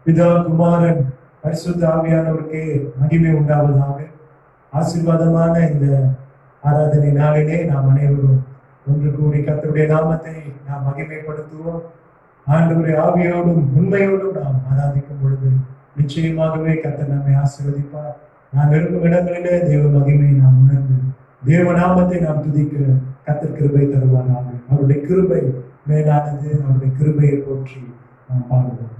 பிதா குமாரன் பரிசுத்த ஆவியானவருக்கு மகிமை உண்டாவதாக. ஆசீர்வாதமான இந்த ஆராதனை நாளிலே நாம் அனைவரும் ஒன்று கூடி கர்த்தருடைய நாமத்தை நாம் மகிமைப்படுத்துவோம். ஆண்டவருடைய ஆவியோடும் உண்மையோடும் நாம் ஆராதிக்கும் பொழுது நிச்சயமாகவே கர்த்தர் நம்மை ஆசீர்வதிப்பார். நாம் இருக்கும் இடங்களிலே தேவ மகிமையை நாம் உணர்ந்து தேவ நாமத்தை நாம் துதிக்க கர்த்தர் கிருபை தருவாராக. அவருடைய கிருபை மேலானது. அவருடைய கிருபையை போற்றி நாம் பாடுவோம்.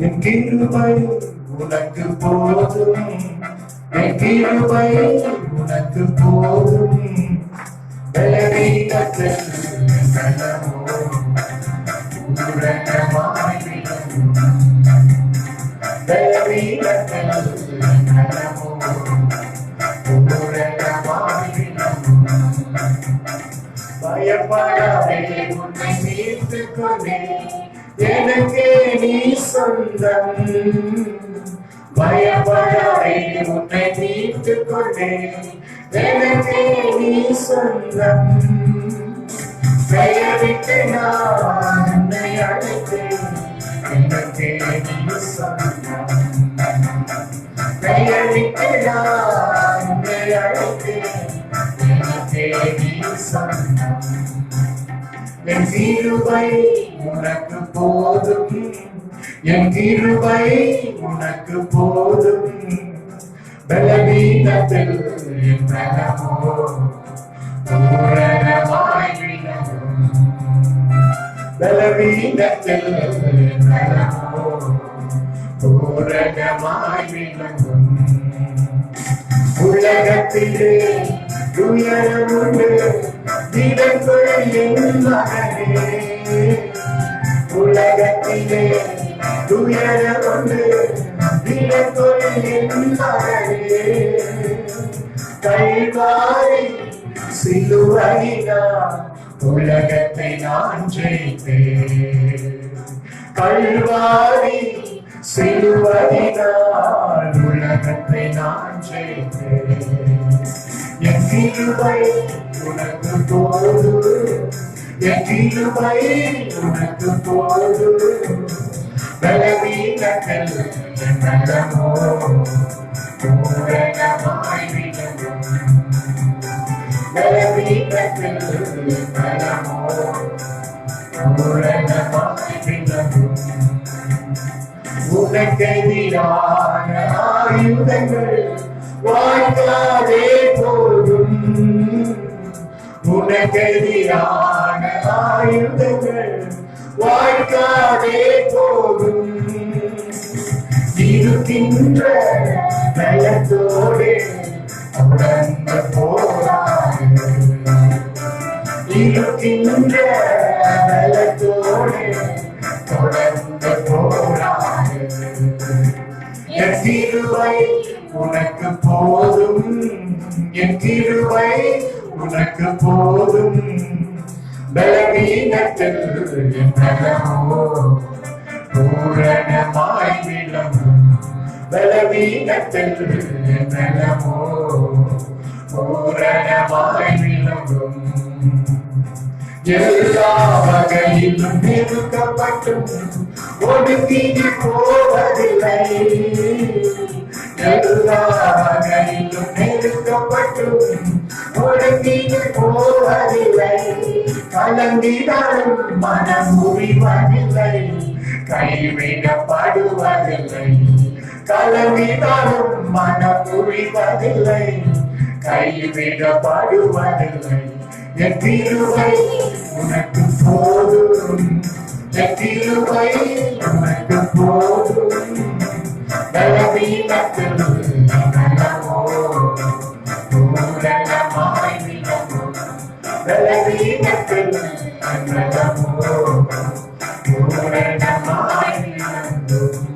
என் கிருபை உனக்கு போதும், என் கிருபை உனக்கு போதும், பலவீனத்தில் பலமோ பூரணமாய் விளங்கும், பலவீனத்தில் பலமோ பூரணமாய் விளங்கும். பயப்படாதே, உன்னை மீட்டுக் கொண்டேன், எனக்கே நீ சொந்தம். பயப்படாதே, உன்னை மீட்டுக் கொண்டேன், எனக்கே நீ சொந்தம். பெயரிட்டு நான் உன்னை அழைத்தேன், எனக்கே நீ சொந்தம். பெயரிட்டு நான் உன்னை அழைத்தேன், எனக்கே நீ சொந்தம். என் கிருபை உனக்கு போதும், என் கிருபை உனக்கு போதும், பலவீனத்தில் என் பலமோ பூரணமாய் விளங்கும், பலவீனத்தில் என் பலமோ பூரணமாய் விளங்கும். உலகத்திலே துயரம் உண்டு, திடங்கொள் என் மகனே. உலகத்திலே துயரம் உண்டு, திடங்கொள் என் மகனே. கல்வாரி சிலுவையினால் உலகத்தை நான் ஜெயித்தேன். கல்வாரி சிலுவையினால் உலகத்தை நான் ஜெயித்தேன். என் கிருபை உனக்கு போதும், என் கிருபை உனக்கு போதும், பலவீனத்தில் என் பலமோ பூரணமாய் விளங்கும், பலவீனத்தில் என் பலமோ பூரணமாய் விளங்கும். உனக்கெதிரான ஆயுதங்கள் வாய்க்காதே போதும், உனக்கெதிரான ஆயுதங்கள் வாய்க்காதே போதும். இருக்கின்ற பலத்தோடு தொடர்ந்து போராடு, இருக்கின்ற பலத்தோடு தொடர்ந்து போராடு. என் கிருபை உனக்கு போதும், என் கிருபை உனக்கு போதும், பலவீனத்தில் என் பலமோ பூரணமாய் விளங்கும், பலவீனத்தில் என் பலமோ பூரணமாய் விளங்கும். எல்லா வகையிலும் நெருக்கப்பட்டும் ஒடுங்கி போவதில்லை, எல்லா வகையிலும் நெருக்கப்பட்டும் ஒடுங்கி போவதில்லை. கலங்கினாலும் மனம் முறிவதில்லை, கைவிடப்படுவதில்லை. கலங்கினாலும் மனம் முறிவதில்லை, கைவிடப்படுவதில்லை. என் கிருபை உனக்கு போதும், என் கிருபை உனக்கு போதும், பலவீனத்தில் பலமோ பூரணமாய் விளங்கும், பலவீனத்தில் பலமோ பூரணமாய் விளங்கும்.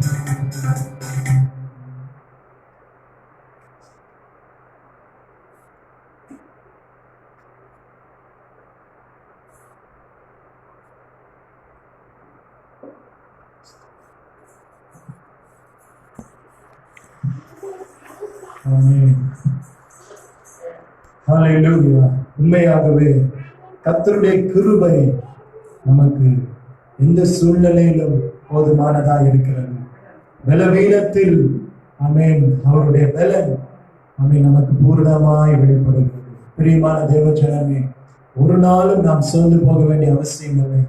ஆமென். ஹல்லேலூயா. உண்மையாகவே கர்த்தருடைய கிருபை நமக்கு எந்த சூழ்நிலையிலும் போதுமானதா இருக்கிறது. பலவீனத்தில் ஆமென் அவருடைய பலன் ஆமென் நமக்கு பூரணமாய் வெளிப்படுகிறது. பிரியமான தேவஜனமே, ஒரு நாளும் நாம் சோர்ந்து போக வேண்டிய அவசியம் இல்லை.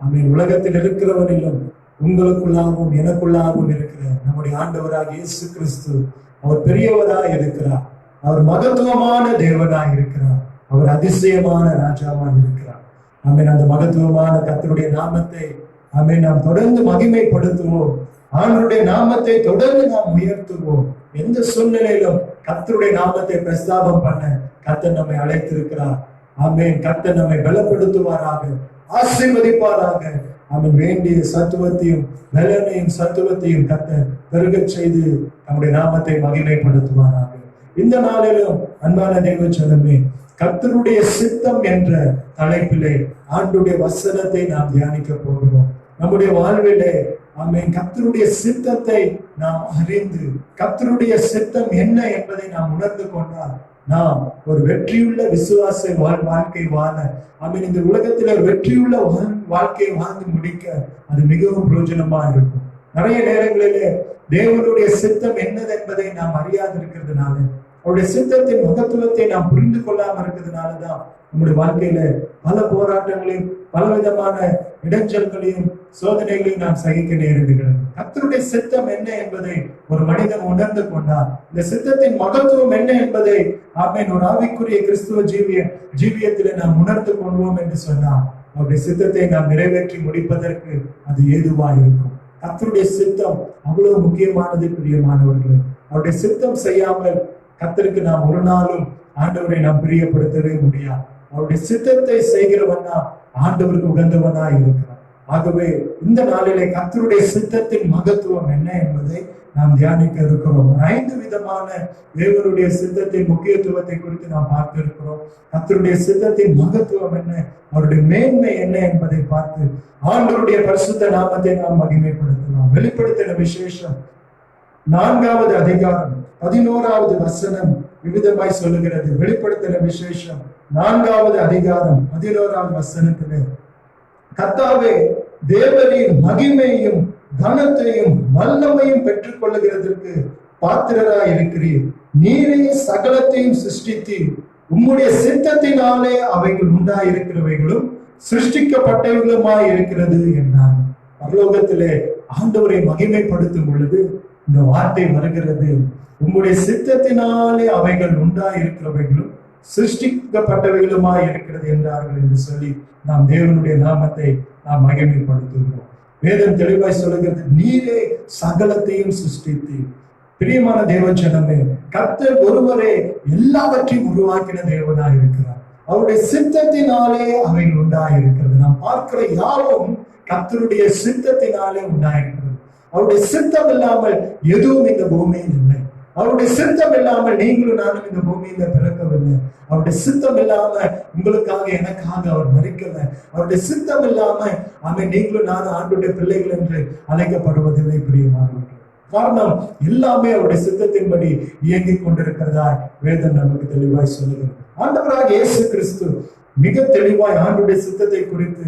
ஆமென். உலகத்தில் இருக்கிறவரிலும் உங்களுக்குள்ளாகவும் எனக்குள்ளாகவும் இருக்கிற நம்முடைய ஆண்டவராகிய இயேசு கிறிஸ்து அவர் பெரியவராய் இருக்கிறார். அவர் மகத்துவமான தேவனாய் இருக்கிறார். அவர் அதிசயமான ராஜாவாய் இருக்கிறார். ஆமென். அந்த மகத்துவமான கர்த்தருடைய நாமத்தை ஆமென் நாம் தொடர்ந்து மகிமைப்படுத்துவோம். ஆண்டவருடைய நாமத்தை தொடர்ந்து நாம் உயர்த்துவோம். எந்த சூழ்நிலையிலும் கர்த்தருடைய நாமத்தை பிரஸ்தாபம் பண்ண கர்த்தர் நம்மை அழைத்திருக்கிறார். ஆமென். கர்த்தர் நம்மை பலப்படுத்துவாராக, ஆசீர்வதிப்பாராக. அவன் வேண்டிய சத்துவத்தையும் பலனையும் சத்துவத்தையும் கர்த்தர் பெருகச் செய்து நம்முடைய நாமத்தை மகிமைப்படுத்துவாராக. இந்த நாளிலும் அன்பான தேவ ஜனமே, கர்த்தருடைய சித்தம் என்ற தலைப்பிலே ஆண்டுடைய வசனத்தை நாம் தியானிக்க போகிறோம். நம்முடைய வாழ்விலே ஆமென் கர்த்தருடைய சித்தத்தை நாம் அறிந்து கர்த்தருடைய சித்தம் என்ன என்பதை நாம் உணர்ந்து கொண்டால் நாம் ஒரு வெற்றியுள்ள விசுவாச வாழ்க்கை வாழ ஆமென் இந்த உலகத்தில் ஒரு வெற்றியுள்ள வாழ்க்கையை வாழ்ந்து முடிக்க அது மிகவும் பிரயோஜனமா இருக்கும். நிறைய நேரங்களிலே தேவனுடைய சித்தம் என்னது என்பதை நாம் அறியாது இருக்கிறதுனால, அவருடைய சித்தத்தின் மகத்துவத்தை நாம் புரிந்து கொள்ளாம இருக்கிறதுனாலதான் நம்முடைய வாழ்க்கையில பல போராட்டங்களையும் பலவிதமான இடைஞ்சல்களையும் சோதனைகளையும் நாம் சகிக்க நேரிடுகிறது. கர்த்தருடைய சித்தம் என்ன என்பதை ஒரு மனிதன் உணர்ந்து கொண்டார், இந்த சித்தத்தின் மகத்துவம் என்ன என்பதை ஆமென் ஒரு ஆவிக்குரிய கிறிஸ்துவ ஜீவியத்திலே நாம் உணர்ந்து கொள்வோம் என்று சொன்னார், அவருடைய சித்தத்தை நாம் நிறைவேற்றி முடிப்பதற்கு அது ஏதுவா இருக்கும். கர்த்தருடைய சித்தம் அவ்வளவு முக்கியமானது. பிரியமானவர்கள், அவருடைய சித்தம் செய்யாமல் கர்த்தருக்கு நாம் ஒரு நாளும் ஆண்டவரை நாம் பிரியப்படுத்தவே முடியாது. அவருடைய சித்தத்தை செய்கிறவனா ஆண்டவருக்கு உகந்தவனா இருக்கிறார். ஆகவே இந்த நாளிலே கர்த்தருடைய சித்தத்தின் மகத்துவம் என்ன என்பதை நாம் தியானிக்க இருக்கிறோம். 5 விதமான தேவனுடைய சித்தத்தின் முக்கியத்துவத்தை குறித்து நாம் பார்க்க இருக்கிறோம். கர்த்தருடைய சித்தத்தின் மகத்துவம் என்ன, அவருடைய மேன்மை என்ன என்பதை பார்த்து ஆண்டவருடைய பரிசுத்த நாமத்தை நாம் மகிமைப்படுத்தலாம். வெளிப்படுத்தின விசேஷம் 4வது அதிகாரம் 11வது வசனம் விவிதமாய் சொல்லுகிறது. வெளிப்படுத்தின விசேஷம் 4வது அதிகாரம் 11வது வசனத்திலே, கர்த்தாவே தேவரீர் மகிமையும் கனத்தையும் வல்லமையும் பெற்றுக் கொள்ளுகிறதற்கு பாத்திரராய் இருக்கிறீர். நீரே சகலத்தையும் சிருஷ்டித்து உம்முடைய சித்தத்தினாலே அவைகள் உண்டாயிருக்கிறவைகளும் சிருஷ்டிக்கப்பட்டவைகளுமாய் இருக்கிறது என்றார். பரலோகத்திலே ஆண்டவரை மகிமைப்படுத்தும் பொழுது இந்த வார்த்தை வருகிறது, உங்களுடைய சித்தத்தினாலே அவைகள் உண்டாயிருக்கிறவைகளும் சிருஷ்டிக்கப்பட்டவைகளுமாய் இருக்கிறது என்றார்கள் என்று சொல்லி நாம் தேவனுடைய நாமத்தை நாம் மகிமைப்படுத்துகிறோம். வேதம் தெளிவாய் சொல்லுகிறது, நீரே சகலத்தையும் சிருஷ்டித்து. பிரியமான தேவ ஜனமே, கர்த்தர் ஒருவரே எல்லாவற்றையும் உருவாக்கின தேவனாய் இருக்கிறார். அவருடைய சித்தத்தினாலே அவைகள் உண்டாயிருக்கிறது. நாம் பார்க்கிற யாரும் கர்த்தருடைய சித்தத்தினாலே உண்டாயிருக்கிறது. அவருடைய சித்தம் இல்லாமல் எதுவும் இந்த பூமியில் இல்லை. அவருடைய சித்தம் இல்லாமல் நீங்களும் நானும் இந்த பூமியில பிறக்கவில்லை. அவருடைய சித்தம் இல்லாம உங்களுக்காக எனக்காக அவர் மரிக்கல. அவருடைய சித்தம் இல்லாம அவன் நீங்களும் நானும் ஆண்டுடைய பிள்ளைகள் என்று அழைக்கப்படுவதில்லை. பிரியமானவர்கள், காரணம் எல்லாமே அவருடைய சித்தத்தின்படி இயங்கிக் கொண்டிருக்கிறதா வேதம் நமக்கு தெளிவாய் சொல்லுகிறது. ஆண்டவராக இயேசு கிறிஸ்து மிக தெளிவாய் ஆண்டுடைய சித்தத்தை குறித்து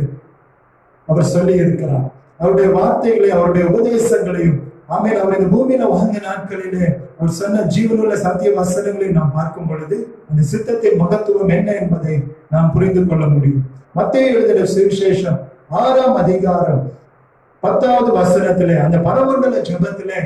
அவர் சொல்லி இருக்கிறார். அவருடைய வார்த்தைகளை அவருடைய உபதேசங்களையும் ஆமென் அவர் இந்த பூமியில வாழ்ந்த நாட்களிலே அவர் சொன்ன ஜீவனுள்ள சத்திய வசனங்களை நாம் பார்க்கும் பொழுது அந்த சித்தத்தின் மகத்துவம் என்ன என்பதை நாம் புரிந்து கொள்ள முடியும். மத்தேயு எழுதின சுவிசேஷம் 6ஆம் அதிகாரம் 10வது வசனத்திலே அந்த பரமண்டல ஜெபத்திலே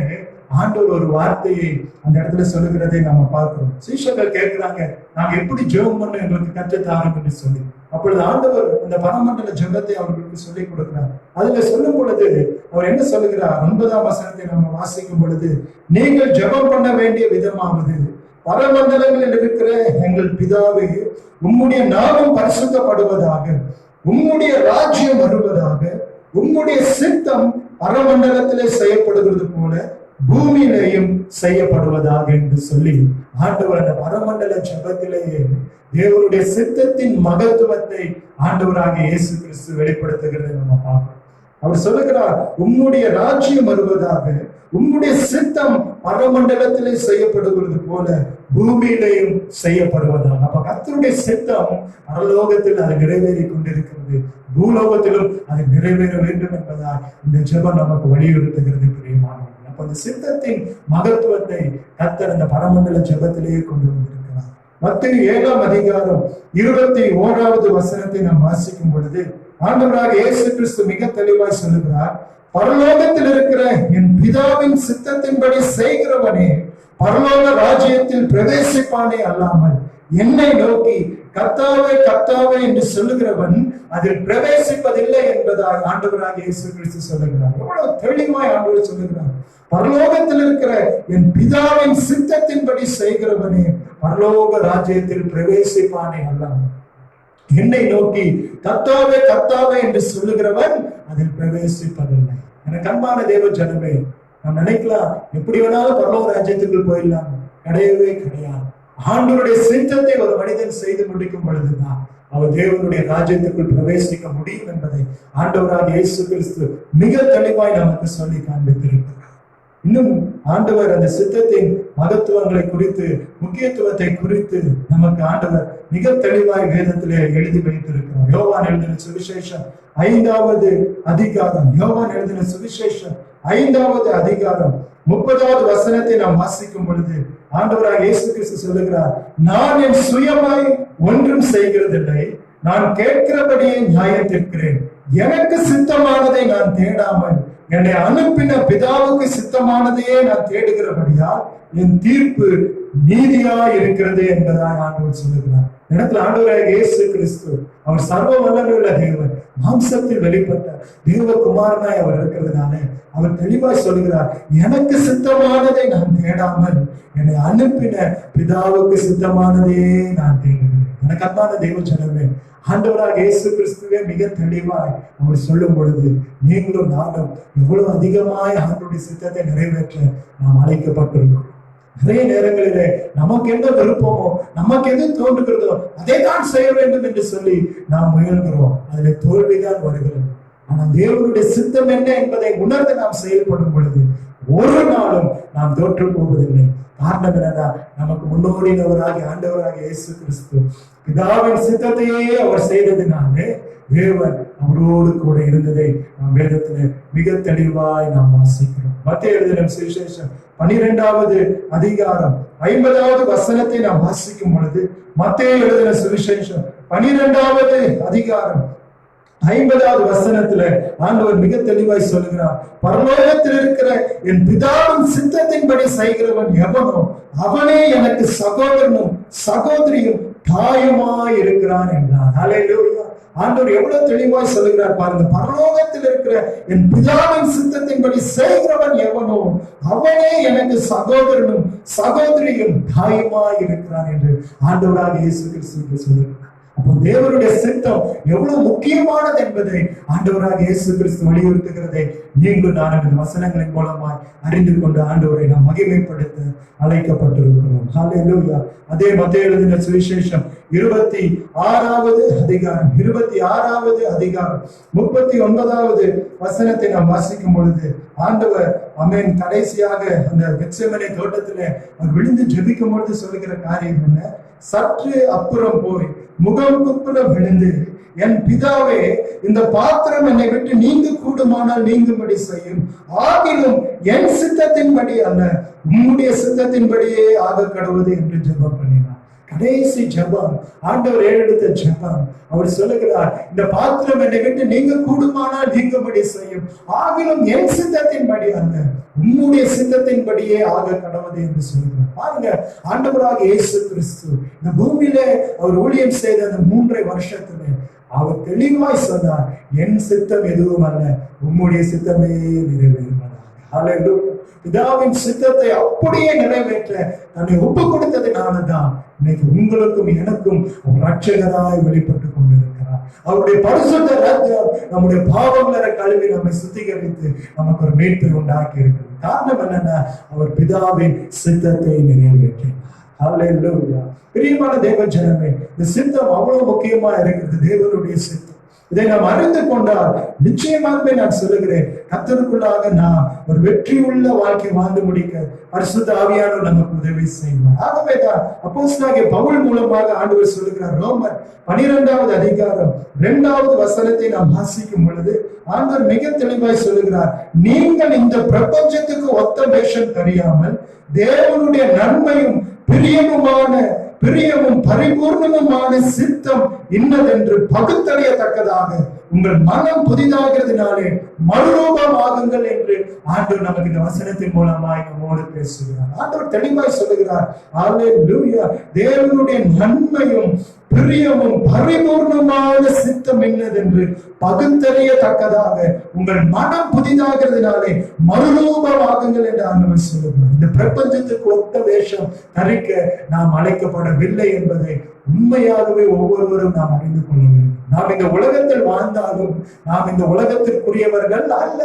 ஆண்டவர் ஒரு வார்த்தையை அந்த இடத்துல சொல்லுகிறதை நாம பார்க்கிறோம். சீஷர்கள் கேட்கிறாங்க, நாங்க எப்படி ஜெபம் பண்ண எங்களுக்கு கற்றுத்தாரும் என்று சொல்லி. அப்பொழுது ஆண்டவர் அந்த பரமண்டல ஜெபத்தை அவர்களுக்கு சொல்லிக் கொடுக்கிறார். அதுல சொல்லும் பொழுது அவர் என்ன சொல்லுகிறார், 9ஆம் வசனத்தை நம்ம வாசிக்கும் பொழுது, நீங்கள் ஜெபம் பண்ண வேண்டிய விதமாவது, பரமண்டலங்களில் இருக்கிற எங்கள் பிதாவே, உம்முடைய நாமம் பரிசுத்தப்படுவதாக, உம்முடைய ராஜ்யம் வருவதாக, உம்முடைய சித்தம் பரமண்டலத்திலே செய்யப்படுகிறது போல பூமியிலேயும் செய்யப்படுவதாக என்று சொல்லி ஆண்டவர் அந்த பரமண்டல ஜெபத்திலேயே தேவனுடைய சித்தத்தின் மகத்துவத்தை ஆண்டவராக இயேசு கிறிஸ்து வெளிப்படுத்துகிறதை நம்ம பார்க்கிறோம். அவர் சொல்லுகிறார், உம்முடைய ராஜ்யம் வருவதாக, உம்முடைய சித்தம் பரமண்டலத்திலே செய்யப்படுவது போல பூமியிலையும் செய்யப்படுவதாக. அப்ப கர்த்தருடைய சித்தம் பரலோகத்தில் அது நிறைவேறி கொண்டிருக்கிறது, பூலோகத்திலும் அது நிறைவேற வேண்டும் என்பதால் இந்த ஜெபம் நமக்கு வலியுறுத்துகிறது பிரியமானவர்கள். அப்ப அந்த சித்தத்தின் மகத்துவத்தை கர்த்தர் அந்த பரமண்டல ஜெபத்திலேயே கொண்டு வந்திருக்கிறார். மத்தேயு 7ஆம் அதிகாரம் 21வது வசனத்தை நாம் வாசிக்கும் பொழுது ஆண்டவராக இயேசு கிறிஸ்து மிக தெளிவாய் சொல்லுகிறார், பரலோகத்தில் இருக்கிற என் பிதாவின் சித்தத்தின்படி செய்கிறவனே பரலோக ராஜ்யத்தில் பிரவேசிப்பானே அல்லாமல் என்னை நோக்கி கர்த்தாவே கர்த்தாவே என்று சொல்லுகிறவன் அதில் பிரவேசிப்பதில்லை என்பதால் ஆண்டவராக இயேசு கிறிஸ்து சொல்லுகிறார். எவ்வளவு தெளிவாய் ஆண்டவர் சொல்லுகிறார், பரலோகத்தில் இருக்கிற என் பிதாவின் சித்தத்தின்படி செய்கிறவனே பரலோக ராஜ்யத்தில் பிரவேசிப்பானே அல்லாமல் என்னை நோக்கி கர்த்தாவே கர்த்தாவே என்று சொல்லுகிறவன் அதில் பிரவேசிப்பதில்லை. எனக்கு அன்பான தேவ ஜனமே, நாம் நினைக்கலாம் எப்படி வேணாலும் பரலோக ராஜ்யத்துக்குள் போயிடலாம், கிடையவே கிடையாது. ஆண்டவருடைய சித்தத்தை ஒரு மனிதன் செய்து முடிக்கும் பொழுதுதான் அவர் தேவனுடைய ராஜ்யத்துக்குள் பிரவேசிக்க முடியும் என்பதை ஆண்டவராக இயேசு கிறிஸ்து மிக தெளிவாய் நமக்கு சொல்லி காண்பித்திருக்கிறார். இன்னும் ஆண்டவர் அந்த சித்தத்தின் மகத்துவங்களை குறித்து, முக்கியத்துவத்தை குறித்து நமக்கு ஆண்டவர் மிக தெளிவாய் வேதத்திலே எழுதி வைத்திருக்கிறார். யோவான் எழுதின சுவிசேஷம் 5வது அதிகாரம், யோவான் எழுதின சுவிசேஷம் 5வது அதிகாரம் 30வது வசனத்தை நாம் வாசிக்கும் பொழுது ஆண்டவராக இயேசு கிறிஸ்து சொல்லுகிறார், நான் என் சுயமாய் ஒன்றும் செய்கிறதில்லை, நான் கேட்கிறபடியே நியாயம் தீர்க்கிறேன், எனக்கு சித்தமானதை நான் தேடாமல் என்னை அனுப்பின பிதாவுக்கு சித்தமானதையே நான் தேடுகிறபடியால் என் தீர்ப்பு நீதியா இருக்கிறது என்பதாக ஆண்டவர் சொல்லுகிறார். இடத்துல ஆண்டவராக இயேசு கிறிஸ்து அவர் சர்வ வல்லமையுள்ள தேவன், மாம்சத்தில் வெளிப்பட்ட தேவகுமாரனாய் அவர் இருக்கிறதுனால அவர் தெளிவாய் சொல்லுகிறார், எனக்கு சித்தமானதை நான் தேடாமல் என்னை அனுப்பின பிதாவுக்கு சித்தமானதையே நான் தேடுகிறேன். எனக்கு அன்பான தேவ ஜனமே, ஆண்டவராக இயேசு கிறிஸ்துவே மிக தெளிவாய் அவர் சொல்லும் பொழுது நீங்களும் நானும் எவ்வளவு அதிகமாய் ஆண்டவருடைய சித்தத்தை நிறைவேற்ற நாம் அழைக்கப்பட்டிருக்கிறோம். நிறைய நேரங்களிலே நமக்கு என்ன விருப்பமோ, நமக்கு எது தோன்றுகிறதோ அதை தான் செய்ய வேண்டும் என்று சொல்லி நாம் முயல்கிறோம். அதில் தோல்விதான் வருகிறது. ஆனால் தேவனுடைய சித்தம் என்ன என்பதை உணர்ந்து நாம் செயல்படும் பொழுது ஒரு நாளும் நாம் தோற்று போவதில்லை. காரணம் என்னன்னா, நமக்கு முன்னோடினவராகி ஆண்டவராக இயேசு கிறிஸ்து பிதாவின் சித்தத்தையே அவர் செய்ததினாலே தேவன் அவரோடு கூட இருந்ததை நாம் வேதத்துல மிக தெளிவாய் நாம் வாசிக்கிறோம். மத்தேயு எழுதின சுவிசேஷம் 12வது அதிகாரம் 50வது வசனத்தை நாம் வாசிக்கும் பொழுது மத்தேயு எழுதின சுவிசேஷம் 12வது அதிகாரம் 50வது வசனத்துல ஆண்டவர் மிக தெளிவாய் சொல்லுகிறார், பரலோகத்தில் இருக்கிற என் பிதாவின் சித்தத்தின்படி செய்கிறவன் எவனோ அவனே எனக்கு சகோதரனும் சகோதரியும் தாயுமாய் இருக்கிறான் என்றார். ஹல்லேலூயா. ஆண்டவர் எவ்வளவு தெளிவாய் சொல்லுகிறார் பாருங்க, பரலோகத்தில் இருக்கிற என் பிதாவின் சித்தத்தின்படி செய்கிறவன் எவனோ அவனே எனக்கு சகோதரனும் சகோதரியும் தாயுமாய் இருக்கிறான் என்று ஆண்டவராக இயேசு கிறிஸ்து சொல்லுகிறார். அப்போ தேவனுடைய சித்தம் எவ்வளவு முக்கியமானது என்பதை ஆண்டவராக இயேசு கிறிஸ்து வலியுறுத்துகிறதை நீங்களும் நானும் இந்த வசனங்களின் மூலமாய் அறிந்து கொண்டு ஆண்டவரை நாம் மகிமைப்படுத்த அழைக்கப்பட்டிருக்கிறோம். ஹல்லேலூயா. அதே மத்தேயு எழுதின சுவிசேஷம் 26வது அதிகாரம் 39வது வசனத்தை நாம் வாசிக்கும் பொழுது ஆண்டவர் அமேன் கடைசியாக அந்த கெத்செமனே தோட்டத்திலே அவர் விழுந்து ஜெபிக்கும் பொழுது சொல்லுகிற காரியம் என்ன, சற்று அப்புறம் போய் முகம் குப்புற விழுந்து, என் பிதாவே இந்த பாத்திரம் என்னை விட்டு நீங்க கூடுமானால் நீங்கும்படி செய்யும், ஆகிலும் என் சித்தத்தின்படி அல்ல உம்முடைய சித்தத்தின்படியே ஆக கடவுது என்று ஜெபம் பண்ணினார். கடைசி ஜெபம், ஆண்டவர் ஏறெடுத்த ஜெபம். அவர் சொல்லுகிறார், இந்த பாத்திரம் என்னை விட்டு நீங்க கூடுமானால் நீங்கும்படி செய்யும், ஆகிலும் என் சித்தத்தின்படி அல்ல உம்முடைய சித்தத்தின்படியே ஆக கடவுது என்று சொல்லுகிறார். பாருங்க, ஆண்டவராக இயேசு கிறிஸ்து இந்த பூமியில அவர் ஊழியம் செய்த அந்த 3 வருஷத்துல அவர் தெளிவாய் சொன்னார், என் சித்தம் எதுவும் அல்ல உம்முடைய சித்தமே நிறைவேறுவதாக. ஹல்லேலூயா. பிதாவின் சித்தத்தை அப்படியே நிறைவேற்ற தன்னை ஒப்பு கொடுத்ததுனாலதான் இன்னைக்கு உங்களுக்கும் எனக்கும் ரட்சகராய் வெளிப்பட்டு கொண்டிருக்கிறார். அவருடைய பரிசுத்த ரத்தம் நம்முடைய பாவங்கள கழுவி நம்மை சுத்திகரித்து நமக்கு ஒரு மீட்பை உண்டாக்கி இருக்கிறது. காரணம் என்னன்னா, அவர் பிதாவின் சித்தத்தை நிறைவேற்றினார். ஹல்லேலூயா. பிரியமான தேவ ஜனமே, இந்த சித்தம் அவ்வளவு முக்கியமா இருக்கிறது. தேவனுடைய சித்தம் இதை நாம் அறிந்து கொண்டால் நிச்சயமாகவே நான் சொல்லுகிறேன், கர்த்தருக்குள்ளாக நாம் ஒரு வெற்றி உள்ள வாழ்க்கை வாழ்ந்து முடிக்க பரிசுத்த ஆவியானவர் நமக்கு உதவி செய்வார். ஆகவேதான் அப்போஸ்தலனாகிய பவுல் மூலமாக ஆண்டவர் சொல்லுகிறார். ரோமர் 12வது அதிகாரம் 2வது வசனத்தை நாம் வாசிக்கும் பொழுது ஆண்டவர் மிக தெளிவாய் சொல்லுகிறார், நீங்கள் இந்த பிரபஞ்சத்துக்கு ஒத்த வேஷம் தெரியாமல் தேவனுடைய நன்மையும் பிரியமும் பரிபூர்ணமுமான சித்தம் இன்னதென்று பகுத்தறியத்தக்கதாக உங்கள் மனம் புதிதாகிறதுனாலே மறுரூபமாகுங்கள் என்று ஆண்டவர் நமக்கு இந்த வசனத்தின் மூலமாய் நம்மோடு பேசுகிறார். ஆண்டவர் தெளிவாய் சொல்லுகிறார், அல்லேலூயா, தேவனுடைய நன்மையும் பிரியமும் பரிபூர்ணமான சித்தம் என்னதென்று பகுத்தறியத்தக்கதாக உங்கள் மனம் புதிதாகிறதுனாலே மறுரூபமாகுங்கள் என்று ஆண்டவர் சொல்லுகிறார். இந்த பிரபஞ்சத்துக்கு ஒத்த வேஷம் தரிக்க நாம் அழைக்கப்படவில்லை என்பதை உண்மையாகவே ஒவ்வொருவரும் நாம் அறிந்து கொள்ள வேண்டும். நாம் இந்த உலகத்தில் வாழ்ந்தாலும் நாம் இந்த உலகத்திற்குரியவர்கள் அல்ல.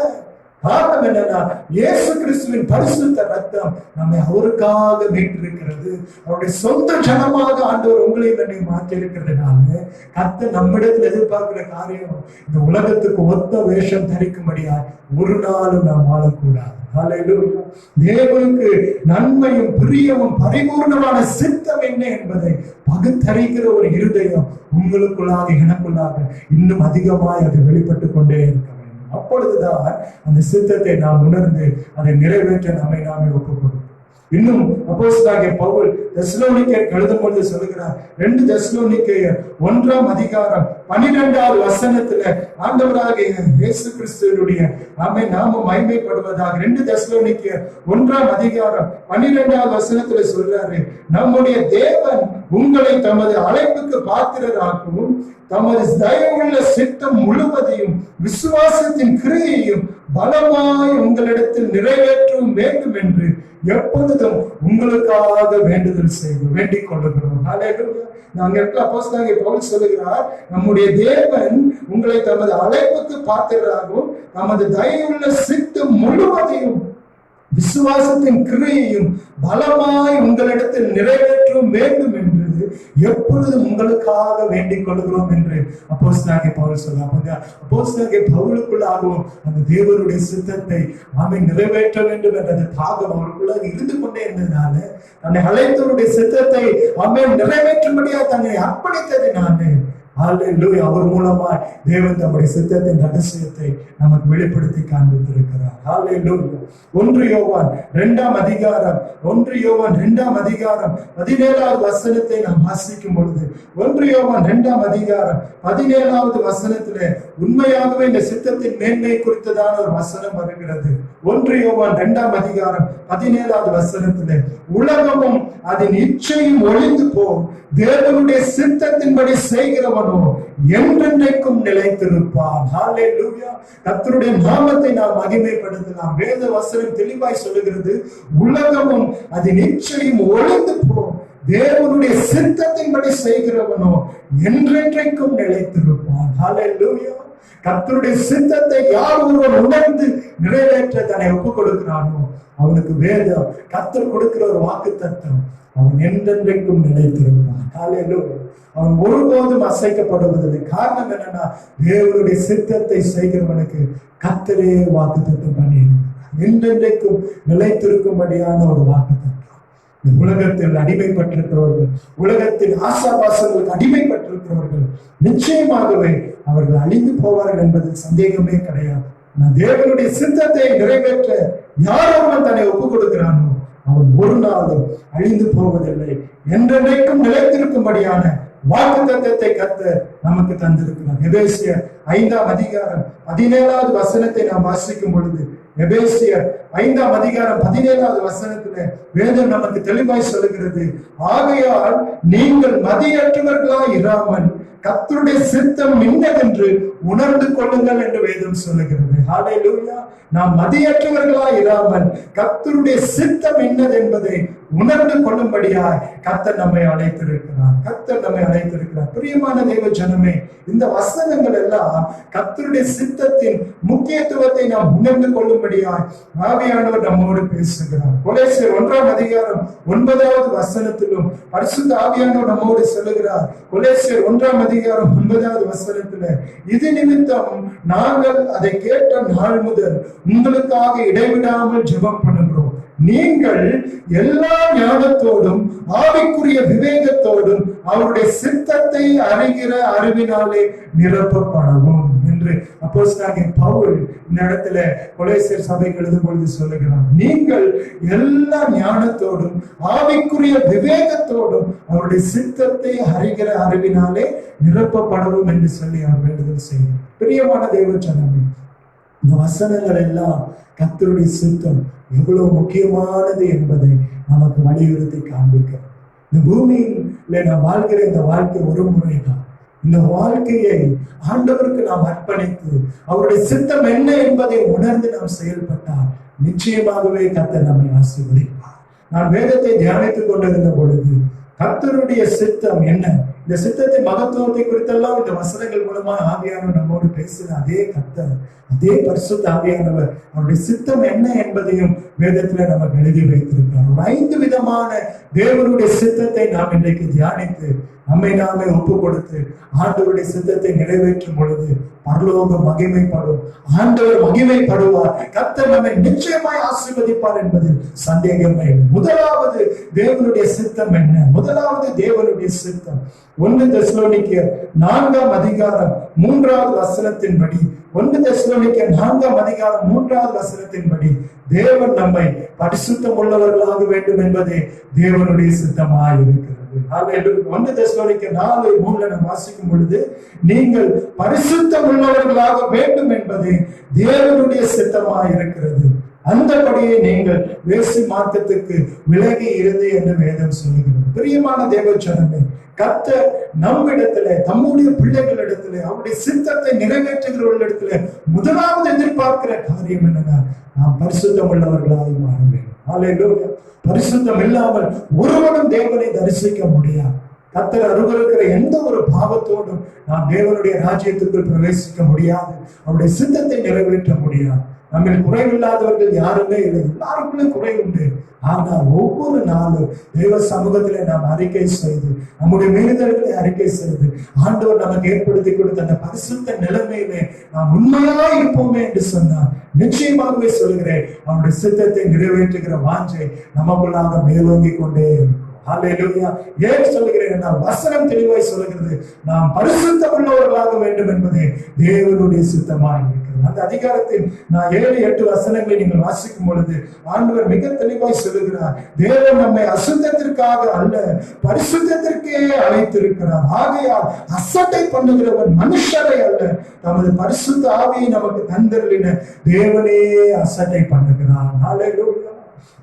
காரணம் என்னன்னா, இயேசு கிறிஸ்துவின் பரிசுத்த ரத்தம் நம்மை அவருக்காக மீட்டிருக்கிறது. அவருடைய சொந்த ஜனமாக ஆண்டவர் உங்களையும் என்னை மாற்றி இருக்கிறதுனால கர்த்தர் நம்மிடத்தில் எதிர்பார்க்கிற காரியம் இந்த உலகத்துக்கு ஒத்த வேஷம் தரிக்கும்படியா ஒரு நாளும் நாம் வாழக்கூடாது. ஹல்லேலூயா. தேவனுக்கு நன்மையும் பிரியமும் பரிபூர்ணமான சித்தம் என்ன என்பதை பகுத்தறிகிற ஒரு இருதயம் உங்களுக்குள்ளாக எனக்குள்ளாக இன்னும் அதிகமாய் அது வெளிப்பட்டு கொண்டே இருக்க. அப்பொழுதுதான் அந்த சித்தத்தை நாம் உணர்ந்து அதை நிறைவேற்ற நாமே ஒப்புக் கொடுப்போம். இன்னும் அப்போஸ்தலனாகிய பவுல் தெசலோனிக்கேயருக்கு எழுதும் பொழுது சொல்லுகிறார், 2 தெசலோனிக்கேயர் 1ஆம் அதிகாரம் 12வது வசனத்துல ஆண்டவராகிய இயேசு கிறிஸ்துவினுடைய நாம மகிமைப்படுவதாக 2 தெசலோனிக்கேயர் 1ஆம் அதிகாரம் 12வது வசனத்துல சொல்றாரு, நம்முடைய தேவன் உங்களை தமது அழைப்புக்கு பாத்திரராகவும் தமது தயவுள்ள சித்தம் முழுவதையும் விசுவாசத்தின் கிரியையும் பலமாய் உங்களிடத்தில் நிறைவேற்றவும் வேண்டும் என்று எப்பொழுதும் உங்களுக்காக வேண்டுதல் செய்வோம், வேண்டிக் கொள்ளுகிறோம். அப்போஸ்தலனாகிய பவுல் சொல்லுகிறார், நம்முடைய தேவன் உங்களை தமது அழைப்புக்கு பாத்திரராகவும் தமது தயவுள்ள சித்தம் முழுவதையும் விசுவாசத்தின் கிரியையும் பலமாய் உங்களிடத்தில் நிறைவேற்றவும் வேண்டும் என்று எப்பொழுதும் உங்களுக்காக வேண்டிக் கொள்கிறோம் என்று அப்போஸ்தலனாகிய பவுல் சொல்றாங்க. அப்போஸ்தலனாகிய பவுலுக்குள்ளாகவும் அந்த தேவனுடைய சித்தத்தை நிறைவேற்ற வேண்டும் என்ற தாகம் அவருக்குள்ளாக இருந்து கொண்டே இருந்ததுனால தன்னை அழைத்தவருடைய சித்தத்தை நிறைவேற்றும்படியா தன்னை அர்ப்பணித்ததினால அல்லேலூயா, அவர் மூலமாய் தேவன் தம்முடைய சித்தத்தின் ரகசியத்தை நமக்கு வெளிப்படுத்தி காண்பித்திருக்கிறார். அல்லேலூயா. 1 யோவான் 2ஆம் அதிகாரம் 17வது வசனத்தை நாம் வாசிக்கும் பொழுது 1 யோவான் 2ஆம் அதிகாரம் 17வது வசனத்திலே உண்மையாகவே இந்த சித்தத்தின் மேன்மை குறித்ததான ஒரு வசனம் வருகிறது. 1 யோவான் 2ஆம் அதிகாரம் 17வது வசனத்திலே உலகமும் அதன் இச்சையும் ஒழிந்து போம், தேவனுடைய சித்தத்தின்படி செய்கிறவனோ என்றென்றைக்கும் நிலைத்திருப்பான். ஹல்லேலூயா. கர்த்தருடைய நாமத்தை நாம் மகிமைப்படுத்தலாம். வேத வசனம் தெளிவாய் சொல்லுகிறது, உலகமும் அதன் இச்சையும் ஒழிந்து போம், தேவனுடைய சித்தத்தின்படி செய்கிறவனோ என்றென்றைக்கும் நிலைத்திருப்பான். ஹல்லேலூயா. கர்த்தருடைய சித்தத்தை யார் ஒருவன் உணர்ந்து நிறைவேற்ற தன்னை ஒப்புக் கொடுக்கிறானோ அவனுக்கு வேதம் கர்த்தர் கொடுக்கிற ஒரு வாக்குத்தத்தம், அவன் என்றென்றைக்கும் நிலைத்திருப்பான். ஹல்லேலூயா. அவன் ஒருபோதும் அசைக்கப்படுவதில்லை. காரணம் என்னன்னா, தேவனுடைய சித்தத்தை செய்கிறவனுக்கு கர்த்தரே வாக்குத்தத்தம் பண்ணி என்றென்றைக்கும் நிலைத்திருக்கும்படியான ஒரு வாக்குத்தத்தம். உலகத்தில் அடிமைப்பட்டிருக்கிறவர்கள், உலகத்தின் ஆசாபாசங்களுக்கு அடிமைப்பட்டிருக்கிறவர்கள் நிச்சயமாகவே அவர்கள் அழிந்து போவார்கள் என்பதில் சந்தேகமே கிடையாது. தேவனுடைய சித்தத்தை நிறைவேற்ற யார் ஒருவன் தன்னை ஒப்புக் கொடுக்கிறானோ அவன் ஒரு நாளும் அழிந்து போவதில்லை, என்றென்றைக்கும் நிலைத்திருக்கும்படியான வாக்குத்தத்தத்தை கர்த்தர் நமக்கு தந்திருக்கிறார். எபேசியர் 5ஆம் அதிகாரம் 17வது வசனத்தை நாம் வாசிக்கும் பொழுது, எபேசியர் 5ஆம் அதிகாரம் 17வது வசனத்துல வேதம் நமக்கு தெளிவாய் சொல்லுகிறது, ஆகையால் நீங்கள் மதியற்றவர்களாய் இராமல் கர்த்தருடைய சித்தம் இன்னதென்று உணர்ந்து கொள்ளுங்கள் என்று வேதம் சொல்லுகிறது. ஹல்லேலூயா. நாம் மதியற்றவர்களாய் இராமல் கர்த்தருடைய சித்தம் என்னது என்பதை உணர்ந்து கொள்ளும்படியாய் கர்த்தர் நம்மை அழைத்திருக்கிறார். கர்த்தர் நம்மை அழைத்திருக்கிறார். பிரியமான தேவ ஜனமே, இந்த வசனங்கள் எல்லாம் கர்த்தருடைய சித்தத்தின் முக்கியத்துவத்தை நாம் உணர்ந்து கொள்ளும்படியாய் ஆவியானவர் நம்மோடு பேசுகிறார். கொலோசியர் 1:9 பரிசுத்த ஆவியானவர் நம்மோடு சொல்லுகிறார். கொலோசியர் 1:9 இது நிமித்தம் நாங்கள் அதை கேட்ட நாள் முதல் உங்களுக்காக இடைவிடாமல் ஜெபம் பண்ணுகிறோம். நீங்கள் எல்லா ஞானத்தோடும் ஆவிக்குரிய விவேகத்தோடும் அவருடைய சித்தத்தை அறிகிற அறிவினாலே நிரப்பப்படவும் என்று அப்போஸ்தலனாகிய பவுல் இந்த இடத்துல கொலோசியர் சபைக்கு எழுதும் பொழுது சொல்லுகிறார். நீங்கள் எல்லா ஞானத்தோடும் ஆவிக்குரிய விவேகத்தோடும் அவருடைய சித்தத்தை அறிகிற அறிவினாலே நிரப்பப்படவும் என்று சொல்லி அவர் வேண்டுதல் செய்கிறார். பிரியமான தேவ ஜனமே, இந்த வசனங்கள் எல்லாம் கர்த்தருடைய சித்தம் எவ்வளவு முக்கியமானது என்பதை நமக்கு வலியுறுத்தி காண்பிக்க. இந்த பூமியில நாம் வாழ்கிற இந்த வாழ்க்கை ஒரு முறைதான். இந்த வாழ்க்கையை ஆண்டவருக்கு நாம் அர்ப்பணித்து அவருடைய சித்தம் என்ன என்பதை உணர்ந்து நாம் செயல்பட்டால் நிச்சயமாகவே கர்த்தர் நம்மை ஆசீர்வதிப்பார். நான் வேதத்தை தியானித்துக் கொண்டிருந்த பொழுது கர்த்தருடைய சித்தம் என்ன, இந்த சித்தத்தின் மகத்துவத்தை குறித்தெல்லாம் இந்த வசனங்கள் மூலமா ஆவியானவர் நம்மோடு பேசுகிற அதே கர்த்தர், அதே பரிசுத்த ஆவியானவர் அவருடைய சித்தம் என்ன என்பதையும் வேதத்துல நமக்கு எழுதி வைத்திருக்கிறார். ஒரு 5 விதமான தேவனுடைய சித்தத்தை நாம் இன்றைக்கு தியானித்து நம்மை நாமே ஒப்பு கொடுத்து ஆண்டவருடைய சித்தத்தை நிறைவேற்றும் பொழுது பரலோகம் மகிமைப்படும், ஆண்டவர் மகிமைப்படுவார், கர்த்தர் நம்மை நிச்சயமாய் ஆசீர்வதிப்பார் என்பதில் சந்தேகமே இல்லை. முதலாவது தேவனுடைய சித்தம் என்ன? முதலாவது தேவனுடைய சித்தம் 1 தெசலோனிக்கேயர் 4:3 1 தெசலோனிக்கேயர் 4:3 தேவன் நம்மை பரிசுத்தம் உள்ளவர்களாக வேண்டும் என்பதே தேவனுடைய சித்தமாய் இருக்கிறது. 1 தெசலோனிக்கேயர் 4:3 நாம் வாசிக்கும் பொழுது நீங்கள் பரிசுத்தம் உள்ளவர்களாக வேண்டும் என்பதே தேவனுடைய சித்தமாய் இருக்கிறது, அந்தபடியே நீங்கள் வேசி மார்க்கத்துக்கு விலகி இருந்து என்று வேதம் சொல்லுகிறது. பிரியமான தேவ ஜனமே, கர்த்தர் நம்மிடத்துல தம்முடைய பிள்ளைகளிடத்துல அவருடைய சித்தத்தை நிறைவேற்றுகிறவர்களிடத்துல முதலாவது எதிர்பார்க்கிற காரியம் என்னன்னா, நாம் பரிசுத்தம் உள்ளவர்களாக மாற வேண்டும். அல்லேலூயா. பரிசுத்தம் இல்லாமல் ஒருவனும் தேவனை தரிசிக்க முடியாது. கர்த்தர் அருகிருக்கிற எந்த ஒரு பாவத்தோடும் நாம் தேவனுடைய ராஜ்யத்துக்குள் பிரவேசிக்க முடியாது, அவருடைய சித்தத்தை நிறைவேற்ற முடியாது. நம்ம குறைவில்லாதவர்கள் யாருமே இல்லை, எல்லாருக்குள்ளே குறை உண்டு. ஆனால் ஒவ்வொரு நாளும் தெய்வ சமூகத்திலே நாம் அறிக்கை செய்து நம்முடைய மீறுதல்களை அறிக்கை செய்து ஆண்டவர் நமக்கு ஏற்படுத்தி கொடுத்த அந்த பரிசுத்த நிலைமையிலே நாம் உண்மையாக இருப்போமே என்று சொன்னார் நிச்சயமாகவே சொல்கிறேன், அவருடைய சித்தத்தை நிறைவேற்றுகிற வாஞ்சை நமக்குள்ளாக மேலோங்கி கொண்டே இருக்கும். அல்லேலூயா. ஏன் சொல்லுகிறேன் என்றால் வசனம் தெளிவாய் சொல்லுகிறது, நாம் பரிசுத்தம் உள்ளவர்களாக வேண்டும் என்பதே தேவனுடைய சித்தமாய் இருக்கிறது. அந்த அதிகாரத்தில் நான் 7-8 வசனங்களை நீங்கள் வாசிக்கும் பொழுது ஆண்டவர் மிக தெளிவாய் சொல்லுகிறார், தேவன் நம்மை அசுத்தத்திற்காக அல்ல பரிசுத்தத்திற்கே அழைத்திருக்கிறார். ஆகையால் அசட்டை பண்ணுகிறவன் மனுஷரை அல்ல, தமது பரிசுத்த ஆவியை நமக்கு தந்தருளின தேவனே அசட்டை பண்ணுகிறார். அல்லேலூயா.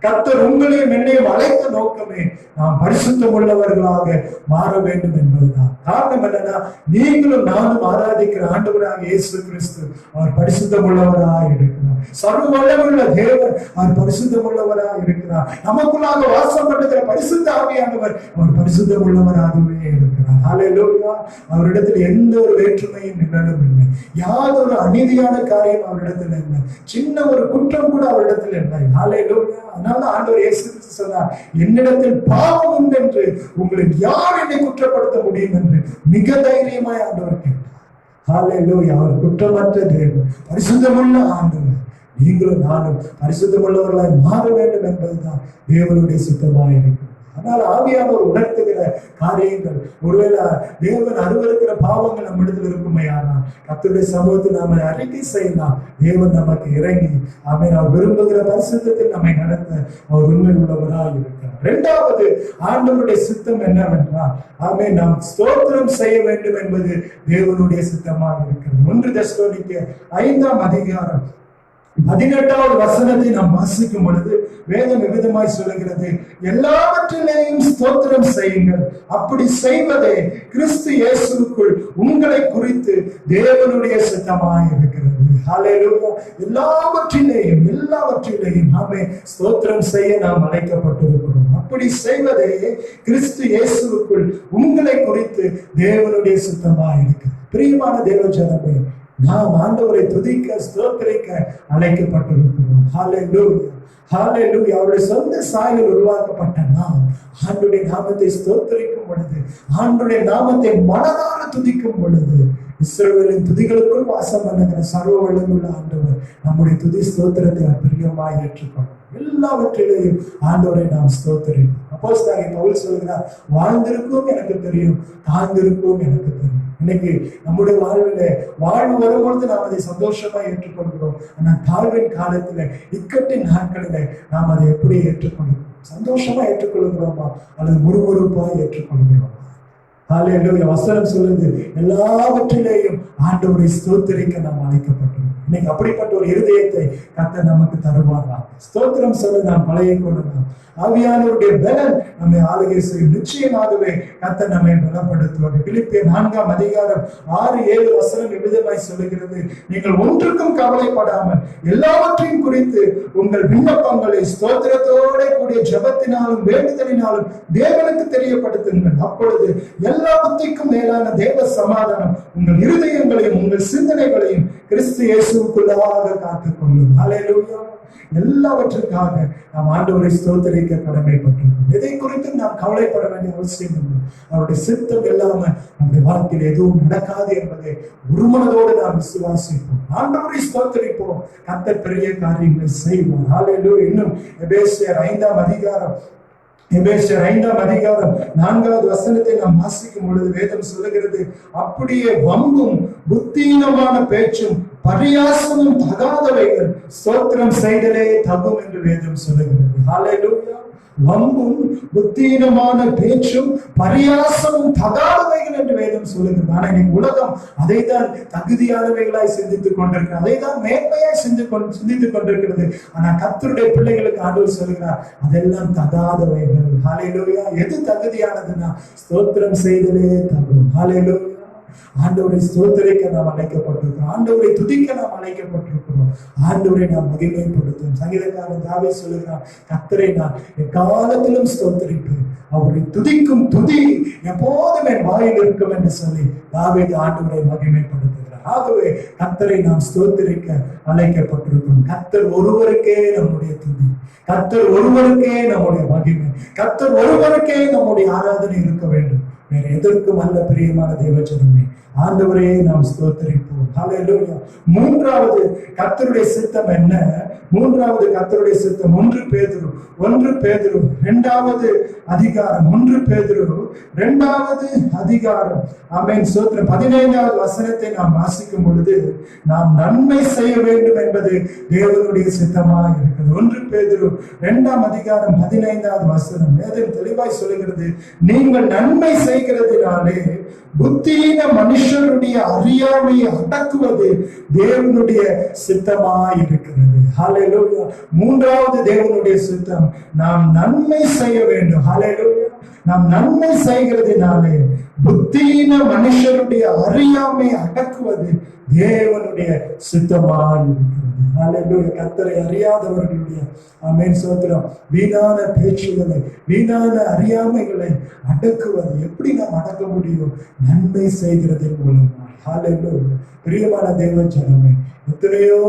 கர்த்தர் உங்களையும் என்னையும் அழைத்த நோக்கமே நாம் பரிசுத்தம் உள்ளவர்களாக மாற வேண்டும் என்பதுதான். காரணம் என்னன்னா, நீங்களும் நானும் ஆராதிக்கிற ஆண்டவராக இயேசு கிறிஸ்து அவர் பரிசுத்தம் உள்ளவராக இருக்கிறார். சர்வ வல்லமையுள்ள தேவன் அவர் பரிசுத்தம் உள்ளவராக இருக்கிறார். நமக்குள்ளாக வாசம் பண்ணுகிற பரிசுத்த ஆவியானவர் அவர் பரிசுத்தம் உள்ளவராகவே இருக்கிறார். அல்லேலூயா. அவரிடத்தில் எந்த ஒரு வேற்றுமையும் நிழலும் இல்லை, யாதொரு அநீதியான காரியம் அவரிடத்தில் இல்லை, சின்ன ஒரு குற்றம் கூட அவரிடத்தில் இல்லை. அல்லேலூயா. அதனால ஆண்டவர் இயேசு கிறிஸ்து சொன்னார், என்னிடத்தில் பாவம் உண்டு என்று உங்களுக்கு யார் என்னை குற்றப்படுத்த முடியும் என்று மிக தைரியமாய் ஆண்டவர் கேட்டார். ஹல்லேலூயா. அவர் குற்றமற்ற தேவன், பரிசுத்தமுள்ள ஆண்டவர். நீங்களும் நானும் பரிசுத்தமுள்ளவர்களாய் மாற வேண்டும் என்பதுதான் தேவனுடைய சித்தமாய் இருக்கு. அதனால ஆவியானவர் உணர்த்துகிற காரியங்கள், ஒருவேளை தேவன் அருவருக்கிற பாவங்கள் நம்ம இடத்துல இருக்குமே, ஆனால் கர்த்தருடைய சமூகத்தில் நாம அறிக்கை செய்யலாம். தேவன் நமக்கு இறங்கி அவர் விரும்புகிற பரிசுத்தத்தில் நம்மை நடத்த அவர் உண்மை உள்ளவராக இருக்கிறார். 2வது ஆண்டவருடைய சித்தம் என்னவென்றால் நாம் ஸ்தோத்திரம் செய்ய வேண்டும் என்பது தேவனுடைய சித்தமாக இருக்கிறது. 1 தெசலோனிக்கேயர் 5 18வது வசனத்தை நாம் வாசிக்கும் பொழுது வேதம் விவிதமாய் சொல்லுகிறது, எல்லாவற்றிலேயும் ஸ்தோத்திரம் செய்யுங்கள், அப்படி செய்வதே கிறிஸ்து இயேசுவுக்குள் உங்களை குறித்து தேவனுடைய சித்தமாய் இருக்கிறது. ஹல்லேலூயா. எல்லாவற்றிலேயும் நாமே ஸ்தோத்திரம் செய்ய நாம் அழைக்கப்பட்டிருக்கிறோம். அப்படி செய்வதே கிறிஸ்து இயேசுவுக்குள் உங்களை குறித்து தேவனுடைய சித்தமாய் இருக்கு. பிரியமான தேவ ஜனமே, நாம் ஆண்டவரை துதிக்க ஸ்தோத்திரிக்க அழைக்கப்பட்டிருக்கிறோம். ஹல்லேலூயா, ஹல்லேலூயா. அவருடைய சொந்த சாயலில் உருவாக்கப்பட்ட நாம் ஆண்டவருடைய நாமத்தை ஸ்தோத்திரிக்கும் பொழுது, ஆண்டவருடைய நாமத்தை மனதார துதிக்கும் பொழுது, இஸ்ரவேலின் துதிகளுக்குள் வாசம் பண்ணுகிற சர்வ வல்லமையுள்ள ஆண்டவர் நம்முடைய துதி ஸ்தோத்திரத்தை பிரியமாய் ஏற்றுக்கொள்ளும். எல்லாவற்றிலேயும் ஆண்டவரை நாம் ஸ்தோத்திரிப்போம். அப்போஸ்தலனாகிய பவுல் சொல்கிறார், வாழ்ந்திருக்கும் எனக்கு தெரியும், தாழ்ந்திருக்கும் எனக்கு தெரியும். இன்னைக்கு நம்முடைய வாழ்வு வரும்பொழுது நாம் அதை சந்தோஷமா ஏற்றுக்கொள்கிறோம். ஆனா தாழ்வின் காலத்துல, இக்கட்டின் நாட்களில நாம் அதை எப்படி ஏற்றுக்கொள்கிறோம்? சந்தோஷமா ஏற்றுக்கொள்கிறோமா அல்லது முறுமுறுப்பா ஏற்றுக்கொள்கிறோமா? ஹல்லேலூயா. வசனம் சொல்லுது, எல்லாவற்றிலேயும் ஆண்டவரை ஸ்தோத்திரிக்க நாம் அழைக்கப்பட்டிருக்கிறோம். இன்னைக்கு அப்படிப்பட்ட ஒரு இருதயத்தை கர்த்தர் நமக்கு தருவாரா? ஸ்தோத்திரம் சொல்ல நாம் பழகிக் கொள்ளலாம். ஆவியானவருடைய பலன் நம்மை ஆளுகை செய்யும். நிச்சயமாகவே கர்த்தர் நம்மை பலப்படுத்துவார். பிலிப்பியர் 4ஆம் அதிகாரம் 6-7 வசனம் விவிதமாய் சொல்லுகிறது, நீங்கள் ஒன்றுக்கும் கவலைப்படாமல் எல்லாவற்றையும் குறித்து உங்கள் விண்ணப்பங்களை ஸ்தோத்திரத்தோட கூடிய ஜெபத்தினாலும் வேண்டுதலினாலும் தேவனுக்கு தெரியப்படுத்துங்கள். அப்பொழுது எல்லா புத்திக்கும் மேலான தேவ சமாதானம் உங்கள் இருதயங்களையும் உங்கள் சிந்தனைகளையும் கிறிஸ்து இயேசுவுக்குள்ளாக காத்துக்கொள்ளும். ஹல்லேலூயா. எல்லாவற்றுக்காக நாம் ஆண்டவரை ஸ்தோத்திரிக்க கடமைப்பட்டிருக்கிறோம். எதை குறித்து நாம் கவலைப்பட வேண்டிய அவசியம் இல்லை. அவருடைய சித்தம் இல்லாம நம்முடைய வாழ்க்கையில் எதுவும் நடக்காது என்பதை ஒருமனதோடு நாம் விசுவாசிப்போம். ஆண்டவரை ஸ்தோத்திரிப்போம். கர்த்தர் பெரிய காரியங்களை செய்வோம். ஹல்லேலூயா. இன்னும் எபேசியர் 5ஆம் அதிகாரம் 4வது வசனத்தை நாம் வாசிக்கும் பொழுது வேதம் சொல்லுகிறது, அப்படியே வம்பும் புத்தீனமான பேச்சும் பரியாசமும் தகாதவைகள் ஸ்தோத்திரம் செய்தலே தகும் என்று வேதம் சொல்லுகிறது. ஹல்லேலூயா. வம்பும் புத்தீனமான பேச்சும் பரியாசமும் தகாதவைகள் என்று வேதம் சொல்லுகிறது. ஆனா இன்னைக்கு உலகம் அதைத்தான் தகுதியானவைகளாய் சிந்தித்துக் கொண்டிருக்கிறது, அதைத்தான் மேன்மையாய் சிந்தித்துக் கொண்டிருக்கிறது. ஆனா கர்த்தருடைய பிள்ளைகளுக்கு ஆண்டவர் சொல்லுகிறார், அதெல்லாம் தகாதவைகள். ஹல்லேலூயா. எது தகுதியானதுன்னா ஸ்தோத்திரம் செய்தலே தகும். ஹல்லேலூயா. ஆண்டவரை ஸ்தோத்திரிக்க நாம் அழைக்கப்பட்டிருக்கிறோம். ஆண்டவரை துதிக்க நாம் அழைக்கப்பட்டிருக்கிறோம். ஆண்டவரை நாம் மகிமைப்படுத்தும். சங்கீதக்காரன் தாவீது சொல்லுகிறான், கர்த்தரை நான் எக்காலத்திலும் ஸ்தோத்திரிப்பேன், அவரை துதிக்கும் துதி எப்போதும் என் வாயில் இருக்கும் என்று சொல்லி தாவீது ஆண்டவரை மகிமைப்படுத்துகிறார். ஆகவே கர்த்தரை நாம் ஸ்தோத்திரிக்க அழைக்கப்பட்டிருக்கிறோம். கர்த்தர் ஒருவருக்கே நம்முடைய துதி, கர்த்தர் ஒருவருக்கே நம்முடைய மகிமை, கர்த்தர் ஒருவருக்கே நம்முடைய ஆராதனை இருக்க வேண்டும். வேற எதற்கும் அல்ல. பிரியமான தேவஜனமே, ஆண்டவரே நாம் ஸ்தோத்திரிப்போம். ஹல்லேலூயா. மூன்றாவது கர்த்தருடைய சித்தம் என்ன? மூன்றாவது கர்த்தருடைய சித்தம் 1 பேதுரு 2வது அதிகாரம் 1 பேதுரு 2வது அதிகாரம் ஆமென் ஸ்தோத்திரம் 15வது வசனத்தை நாம் வாசிக்கும் பொழுது, நாம் நன்மை செய்ய வேண்டும் என்பது தேவனுடைய சித்தமாக இருக்கிறது. 1 பேதுரு 2ஆம் அதிகாரம் 15வது வசனம் வேதம் தெளிவாய் சொல்லுகிறது, நீங்கள் நன்மை செய்கிறதுனாலே புத்தீன மனுஷருடைய அறியாமையை அடக்குவது தேவனுடைய சித்தமாய் இருக்கிறது. ஹல்லேலூயா. மூன்றாவது தேவனுடைய சித்தம், நாம் நன்மை செய்ய வேண்டும். ஹல்லேலூயா. நாம் நன்மை செய்கிறதுனாலே புத்தீன மனுஷருடைய அறியாமை அடக்குவது தேவனுடைய சித்தமாய் இருக்கிறது. ஹல்லேலூயா. கர்த்தரை அறியாதவர்களுடைய ஆமென் ஸ்தோத்திரம் வீணான பேச்சுகளை, வீணான அறியாமைகளை அடக்குவது எப்படி நாம் அடக்க முடியும்? நன்மை செய்கிறதன் மூலமா. ஹல்லேலூயா. பிரியமான தேவ ஜனமே, எத்தனையோ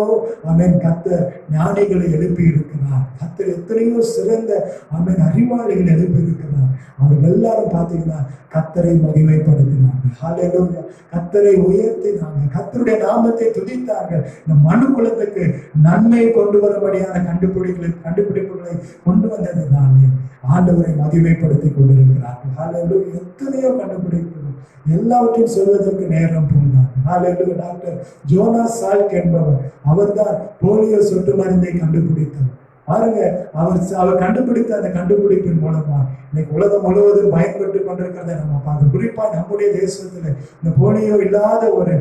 ஆமென் கர்த்தர் ஞானிகளை எழுப்பி இருக்கிறார். கர்த்தர் எத்தனையோ சிறந்த ஆமென் அறிவாளிகள் எழுப்பி இருக்கிறார். அவங்க எல்லாரும் பார்த்தீங்கன்னா கர்த்தரை மகிமைப்படுத்தினார்கள். ஹல்லேலூயா. கர்த்தரை உயர்த்தினாங்க, கர்த்தருடைய நாமத்தை துதித்தார்கள். இந்த மனு குலத்துக்கு நன்மை கொண்டு வரும்படியான கண்டுபிடிப்புகளை கொண்டு வந்ததுனாலே ஆண்டவரை மகிமைப்படுத்தி கொண்டிருக்கிறார்கள். ஹல்லேலூயா. எத்தனையோ கண்டுபிடிப்புகள், எல்லாவற்றையும் சொல்வதற்கு நேரம் போனார். ஹல்லேலூயா. டாக்டர் ஜோனாஸ் சால்க் என்பவர், அவர்தான் போலியோ சொட்டு மருந்தை கண்டுபிடித்தார். பாருங்க, அவர் கண்டுபிடித்த அந்த கண்டுபிடிப்பின் மூலமா இன்னைக்கு உலகம் முழுவதும் பயன்பட்டு கொண்டிருக்கிறத நம்ம பார்க்கணும். குறிப்பா நம்முடைய தேசத்துல இந்த போலியோ இல்லாத ஒரு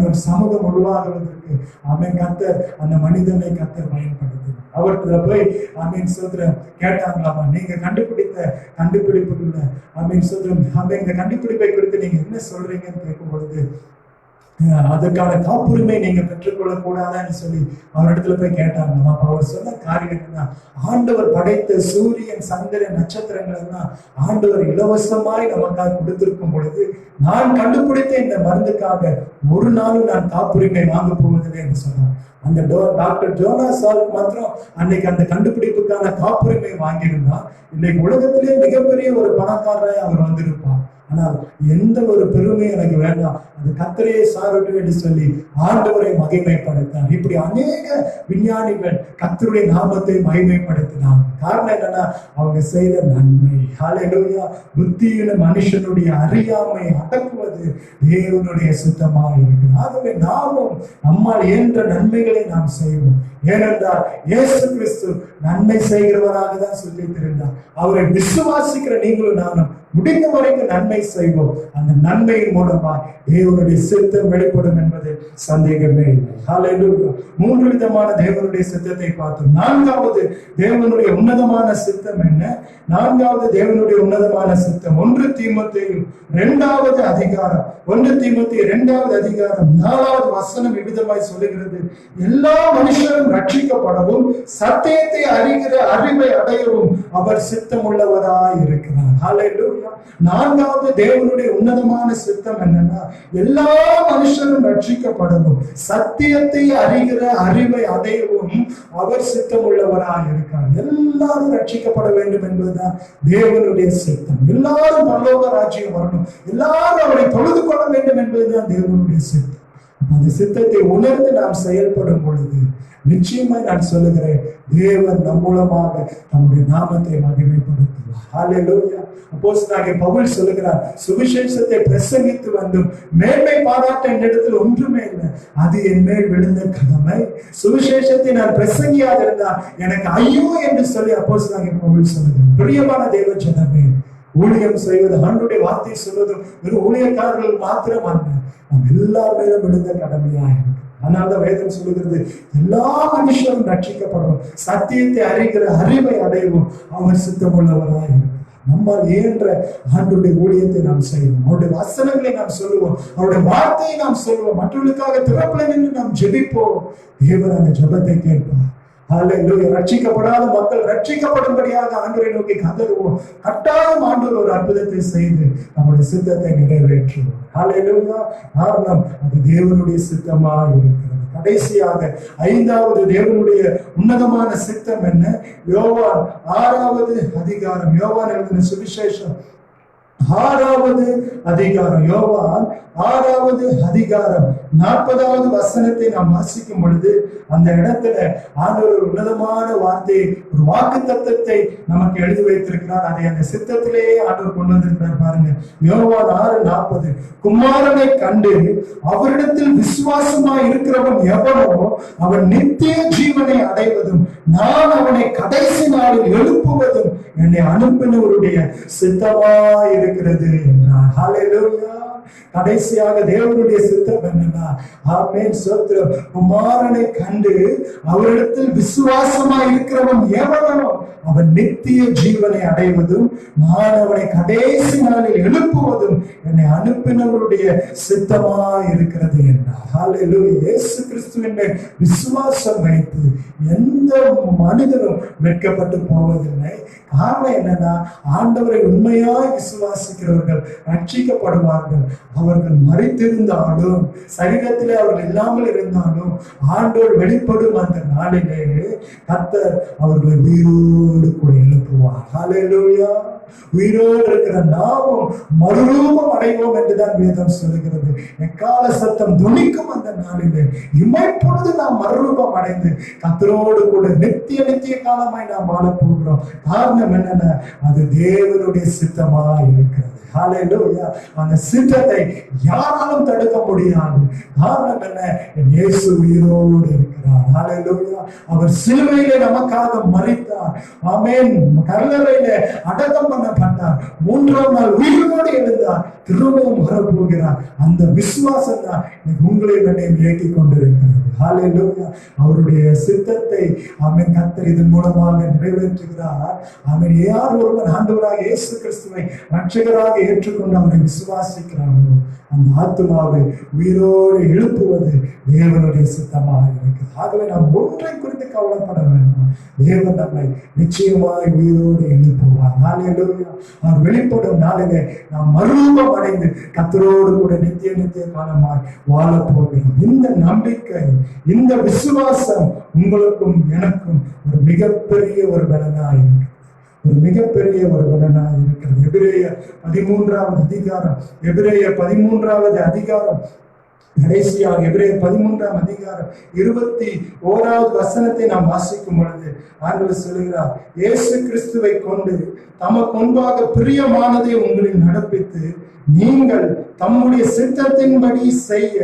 ஒரு சமூகம் உருவாகுவதற்கு கத்தர் அந்த மனிதனை கத்தர் பயன்படுத்தினார். அவர்கிட்ட போய் சோதரம் கேட்டாங்களாமா, நீங்க கண்டுபிடித்த கண்டுபிடிப்புக்குள்ள சோதரம் இந்த கண்டுபிடிப்பை குறித்து நீங்க என்ன சொல்றீங்கன்னு கேட்கும் பொழுது, அதற்கான காப்புரிமை நீங்க பெற்றுக்கொள்ள கூடாதான்னு சொல்லி அவரிடத்துல போய் கேட்டாங்க. அப்ப அவர் சொன்ன காரியம் என்னன்னா, ஆண்டவர் படைத்த சூரியன், சந்திரன், நட்சத்திரங்கள் எல்லாம் ஆண்டவர் இலவசமாய் நமக்காக கொடுத்திருக்கும் பொழுது, நான் கண்டுபிடித்த இந்த மருந்துக்காக ஒரு நாளும் நான் காப்புரிமை வாங்க போவதில்லை என்று சொன்னார். அந்த டாக்டர் ஜோனாஸ் சால்க் மாத்திரம் அன்னைக்கு அந்த கண்டுபிடிப்புக்கான காப்புரிமை வாங்கியிருந்தா இன்னைக்கு உலகத்திலே மிகப்பெரிய ஒரு பணக்காரராய் அவர் வந்திருப்பார். ஆனால் எந்த ஒரு பெருமை எனக்கு வேண்டாம், அது கர்த்தரையே சாரட்டும் என்று சொல்லி ஆண்டவரை மகிமைப்படுத்தினார். இப்படி அநேக விஞ்ஞானிகள் கர்த்தருடைய நாமத்தை மகிமைப்படுத்தினார். காரணம் என்னன்னா, அவங்க செய்த நன்மை. ஹல்லேலூயா. புத்தியுள்ள மனுஷனுடைய அறியாமை அடக்குவது தேவனுடைய சுத்தமாக இருக்கு. ஆகவே நாமும் நம்மால் இயன்ற நன்மைகளை நாம் செய்வோம். ஏனென்றால் இயேசு கிறிஸ்து நன்மை செய்கிறவராக தான் சொல்லி இருந்தார். அவரை விசுவாசிக்கிற நீங்களும் நானும் முடிந்த வரைக்கும் நன்மை செய்வோம். அந்த நன்மையின் மூலமா தேவனுடைய சித்தம் வெளிப்படும் என்பது சந்தேகமே இல்லை. ஹல்லேலூயா. 3 விதமான தேவனுடைய சித்தத்தை பார்த்தோம். 4வது தேவனுடைய உன்னதமான சித்தம் என்ன? 4வது தேவனுடைய உன்னதமான சித்தம் 1 தீமோத்தேயு 2வது அதிகாரம் 1 தீமோத்தேயு 2வது அதிகாரம் 4வது வசனம் விவிதமாய் சொல்லுகிறது, எல்லா மனுஷரும் ரட்சிக்கப்படவும் சத்தியத்தை அறிகிற அறிவை அடையவும் அவர் சித்தம் உள்ளவராய் இருக்கிறார். ஹல்லேலூயா. 4வது தேவனுடைய உன்னதமான சித்தம் என்னன்னா, எல்லா மனுஷரும் ரட்சிக்கப்படவும் சத்தியத்தை அறிகிற அறிவை அடையவும் அவர் சித்தம் உள்ளவராய் இருக்கிறார். எல்லாரும் ரட்சிக்கப்பட வேண்டும் என்பதுதான் தேவனுடைய சித்தம். எல்லாரும் பரலோக ராஜ்யம் வரணும், எல்லாரும் அவரை தொழுது கொள்ள வேண்டும் என்பதுதான் தேவனுடைய சித்தம். அந்த சித்தத்தை உணர்ந்து நாம் செயல்படும் பொழுது நிச்சயமா நான் சொல்லுகிறேன், தேவன் நம் மூலமாக நம்முடைய நாமத்தை மகிமைப்படுத்துவார். ஹல்லேலூயா. அப்போஸ்தலனாகிய பவுல் சொல்லுகிறார், சுவிசேஷத்தை பிரசங்கித்து வந்தும் மேன்மை பாராட்ட என்னிடத்தில் ஒன்றுமே இல்லை, அது என் மேல் விழுந்த கடமை. சுவிசேஷத்தை நான் பிரசங்கியாக இருந்தால் எனக்கு ஐயோ என்று சொல்லி அப்போஸ்தலனாகிய பவுல் சொல்லுகிறார். பிரியமான தேவ ஜனமே, ஊழியம் செய்வது, ஆண்டவருடைய வார்த்தை சொல்வதும் வெறும் ஊழியக்காரர்கள் மாத்திரம் அல்ல, நம் எல்லார் மேலும் விழுந்த கடமையா இருக்கு. அதனால்தான் வேதம் சொல்லுகிறது, எல்லா மனுஷரும் ரட்சிக்கப்படும் சத்தியத்தை அறிகிற அறிவை அடையவும் அவர் சித்தம் உள்ளவராய் இருக்கும். நம்மால் இயன்ற ஆண்டவருடைய ஊழியத்தை நாம் செய்வோம். அவருடைய வசனங்களை நாம் சொல்லுவோம், அவருடைய வார்த்தையை நாம் சொல்லுவோம், மற்றவர்களுக்காக திறப்புல நின்று நாம் ஜெபிப்போம். தேவன் அந்த ஜெபத்தை கேட்பார். ஹல்லேலூயா. ரட்சிக்கப்படாத மக்கள் ரட்சிக்கப்படும்படியாக ஆண்டவரை நோக்கி கதறுவோம். கட்டாயம் ஆண்டவர் ஒரு அற்புதத்தை செய்து நம்முடைய சித்தத்தை நிறைவேற்றுவோம். ஹல்லேலூயா. காரணம் அது தேவனுடைய சித்தமாக இருக்கிறது. கடைசியாக 5வது தேவனுடைய உன்னதமான சித்தம் என்ன? யோவான் 6வது அதிகாரம், யோவான் எழுதின சுவிசேஷம் 6வது அதிகாரம், யோவான் 6வது அதிகாரம் 40வது வசனத்தை நாம் வாசிக்கும் பொழுது அந்த இடத்துல ஆண்டவர் ஒரு உன்னதமான வார்த்தையை, ஒரு வாக்கு தத்தத்தை நமக்கு எழுதி வைத்திருக்கிறார். அதை அந்த சித்தத்திலேயே ஆண்டவர் கொண்டு வந்திருக்கிறார். பாருங்க, யோவான் 6:40, குமாரனை கண்டு அவரிடத்தில் விசுவாசமாய் இருக்கிறவன் எவனோ அவன் நித்திய ஜீவனை அடைவதும் நான் அவனை கடைசி நாளில் எழுப்புவதும் என்னை அனுப்பினவருடைய சித்தமாய் இருக்கிறது என்றார். ஹல்லேலூயா. கடைசியாக தேவனுடைய சித்தம் என்னன்னா, ஆமென், ஸ்தோத்திரம், குமாரனை கண்டு அவரிடத்தில் விசுவாசமாய் இருக்கிறவன் எவனோ அவன் நித்திய ஜீவனை அடைவதும் நான் அவனை கடைசி நாளில் எழுப்புவதும் என்னை அனுப்பினவருடைய சித்தமாய் இருக்கிறது என்றார். ஹல்லேலூயா. இயேசு கிறிஸ்துவின் மேல் விசுவாசம் வைத்து எந்த மனிதனும் வெட்கப்பட்டு போவதில்லை. காரணம் என்னன்னா, ஆண்டவரை உண்மையாய் விசுவாசிக்கிறவர்கள் ரட்சிக்கப்படுவார்கள். அவர்கள் மரித்திருந்தாலும், சரீரத்திலே அவர்கள் இல்லாமல் இருந்தாலும், ஆண்டவர் வெளிப்படும் அந்த நாளிலே கர்த்தர் அவர்களை உயிரோடு கூட எழுப்புவார். ஹல்லேலூயா. உயிரோடு இருக்கிற நாமும் மறுரூபம் அடைவோம் என்றுதான் வேதம் சொல்லுகிறது. எக்கால சத்தம் துணிக்கும் அந்த நாளிலே இமைப்பொழுது நாம் மறுரூபம் அடைந்து கர்த்தரோடு கூட நித்திய காலமாய் நாம் வாழ போகிறோம். காரணம் என்னன்னா, அது தேவனுடைய சித்தமாய் இருக்கிறது. ஹல்லேலூயா. அந்த சித்தத்தை யாராலும் தடுக்க முடியாது. காரணம் என்ன? இயேசு உயிரோடு இருக்கிறார். ஹல்லேலூயா. அவர் சிலுவையிலே நமக்காக மரித்தார். ஆமென். கல்லறையிலே அடக்கம் பண்ணப்பட்டார். 3ஆம் நாள் உயிரோடு எழுந்தார். திரும்பவும் வரப்போகிறார். அந்த விசுவாசம் தான் உங்களை என்னையும் இயக்கி கொண்டிருக்கிறது. ஹல்லேலூயா. அவருடைய சித்தத்தை ஆமென் கர்த்தர் இதன் மூலமாக நிறைவேற்றுகிறார். ஆமென். யார் ஒருவன் ஆண்டவராக இயேசு கிறிஸ்துவை ரட்சகராக ஏற்றுக்கொண்டு அவரை விசுவாசிக்கிறார்களோ அந்த ஆத்துமாவை உயிரோடு எழுப்புவது தேவனுடைய சித்தமாக இருக்கிறது. ஆகவே நாம் ஒன்றை குறித்து கவலைப்பட வேண்டாம். தேவன் நம்மை நிச்சயமாய் உயிரோடு எழுப்புவார். ஹல்லேலூயா. அவர் வெளிப்படும் நாளிலே நாம் மறுரூபம் அடைந்து கர்த்தரோடு கூட நித்திய காலமாய் வாழப் போகிறோம். இந்த நம்பிக்கை, இந்த விசுவாசம் உங்களுக்கும் எனக்கும் ஒரு மிகப்பெரிய ஒரு பலனாய் இருக்கு. ஒரு மிகப்பெரிய ஒரு பலனாய் இருக்கிறது. எபிரேயர் 13வது அதிகாரம், எபிரேயர் 13வது அதிகாரம் கடைசியாக எபிரேயர் 13ஆம் அதிகாரம் 21வது வசனத்தை நாம் வாசிக்கும் பொழுது ஆண்டவர் சொல்கிறார், இயேசு கிறிஸ்துவை கொண்டு தமக்கு முன்பாக பிரியமானதை உங்களில் நடப்பித்து நீங்கள் தம்முடைய சித்தத்தின்படி செய்ய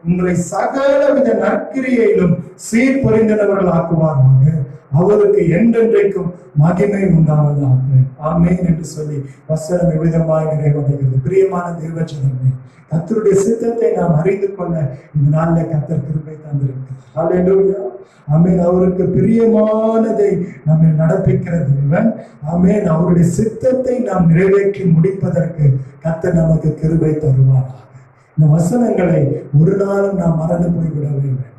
உங்களை சகலவித நற்கிரியையிலும் சீர்பொறிந்தவர்கள் ஆக்குவார்கள். அவருக்கு என்றென்றைக்கும் மகிமை உண்டாவதாக. ஆமென் என்று சொல்லி வசனம் விதமாய் நிறைவடைகிறது. பிரியமான தேவஜனமே, கர்த்தருடைய சித்தத்தை நாம் அறிந்து கொள்ள இந்த நாளில் கர்த்தர் கிருபை தந்திருக்கிறார். ஹல்லேலூயா. ஆமென். அவருக்கு பிரியமானதை நம்மை நடப்பிக்கிற தேவன். ஆமென். அவருடைய சித்தத்தை நாம் நிறைவேற்றி முடிப்பதற்கு கர்த்தர் நமக்கு கிருபை தருவாராக. இந்த வசனங்களை ஒரு நாளும் நாம் மறந்து போய்விடவே வேண்டும்.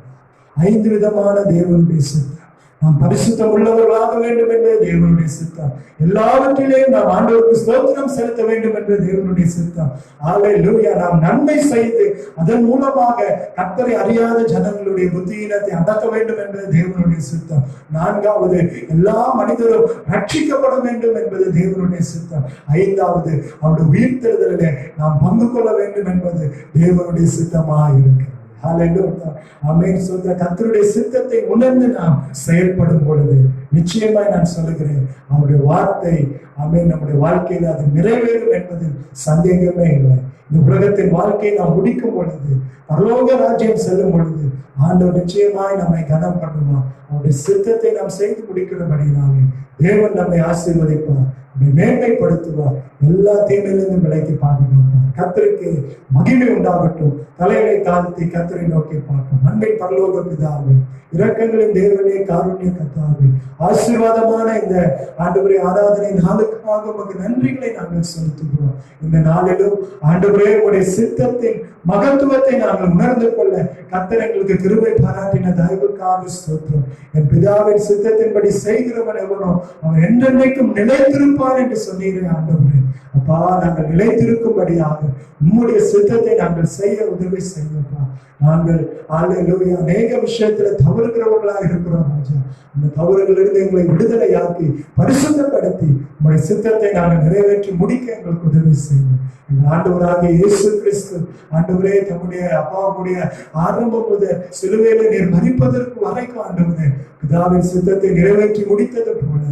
5 விதமான தேவனுடைய சித்தம். நாம் பரிசுத்தம் உள்ளவர்களாக வேண்டும் என்பது தேவனுடைய சித்தம். எல்லாவற்றிலேயும் நாம் ஆண்டவருக்கு ஸ்தோத்திரம் செலுத்த வேண்டும் என்பது தேவனுடைய சித்தம். ஹல்லேலூயா. நாம் நன்மை செய்து அதன் மூலமாக கர்த்தரை அறியாத ஜனங்களுடைய புத்தியினத்தை அடக்க வேண்டும் என்பது தேவனுடைய சித்தம். 4வது, எல்லா மனிதரும் ரட்சிக்கப்பட வேண்டும் என்பது தேவனுடைய சித்தம். 5வது, அவருடைய உயிர்த்தெழுதலிலே நாம் பங்கு கொள்ள வேண்டும் என்பது தேவனுடைய சித்தமாக இருக்கிறது. ஹல்லேலூயா. ஆமென். சொல்ற கர்த்தருடைய சித்தத்தை உணர்ந்து நாம் செயல்படும் பொழுது நிச்சயமாய் நான் சொல்லுகிறேன், அவருடைய வார்த்தை ஆமென் நம்முடைய வாழ்க்கையில அது நிறைவேறும் என்பதில் சந்தேகமே இல்லை. இந்த உலகத்தின் வாழ்க்கையை நாம் முடிக்கும் பொழுது, பரலோக ராஜ்யம் செல்லும் பொழுது ஆண்டவர் நிச்சயமாய் நம்மை கனம் பண்ணுவார். அவருடைய சித்தத்தை நாம் செய்து முடிக்கிறபடினாலே தேவன் நம்மை ஆசீர்வதிப்பார், மேன்மைப்படுத்துவார், எல்லா தீமையிலிருந்தும் விலைக்கு பாதுகாப்பார். கர்த்தருக்கு மகிமை உண்டாகட்டும். தலைகளை தாழ்த்தி கர்த்தரை நோக்கி பார்ப்போம். அன்பை பரலோக பிதாவே, இரக்கங்களின் தேவனே, காருண்ய கர்த்தாவே, ஆசீர்வாதமான இந்த ஆண்டவரே ஆராதனை நாளுக்காக உமக்கு நன்றிகளை நாங்கள் செலுத்துகிறோம். இந்த நாளிலும் ஆண்டவரே உடைய சித்தத்தின் மகத்துவத்தை நாங்கள் உணர்ந்து கொள்ள கர்த்தர் எங்களுக்கு கிருபை பாராட்டின தயவுக்காக ஸ்தோத்திரம். என் பிதாவின் சித்தத்தின்படி செய்கிறவன் எவனோ அவன் என்றென்றைக்கும் நிலைத்திருப்பான் என்று சொன்னீரே ஆண்டவரே. அப்பா, நாங்கள் நிலைத்திருக்கும்படியாக உம்முடைய சித்தத்தை நாங்கள் செய்ய உதவி செய்யப்பா. நாங்கள் ஹல்லேலூயா அநேக விஷயத்துல தவறுகிறவர்களா இருக்கிறோம் ராஜா. அந்த தவறுகளிலிருந்து எங்களை விடுதலையாக்கி பரிசுத்தப்படுத்தி உங்களுடைய சித்தத்தை நாங்கள் நிறைவேற்றி முடிக்க எங்களுக்கு உதவி செய்யும். எங்கள் ஆண்டவராகிய இயேசு கிறிஸ்து ஆண்டவரே தம்முடைய அப்பாவுடைய ஆரம்பம் முதல் சிலுவையில நீர் மரிப்பதற்கு வரைக்கும் ஆண்டவரே பிதாவின் சித்தத்தை நிறைவேற்றி முடித்தது போல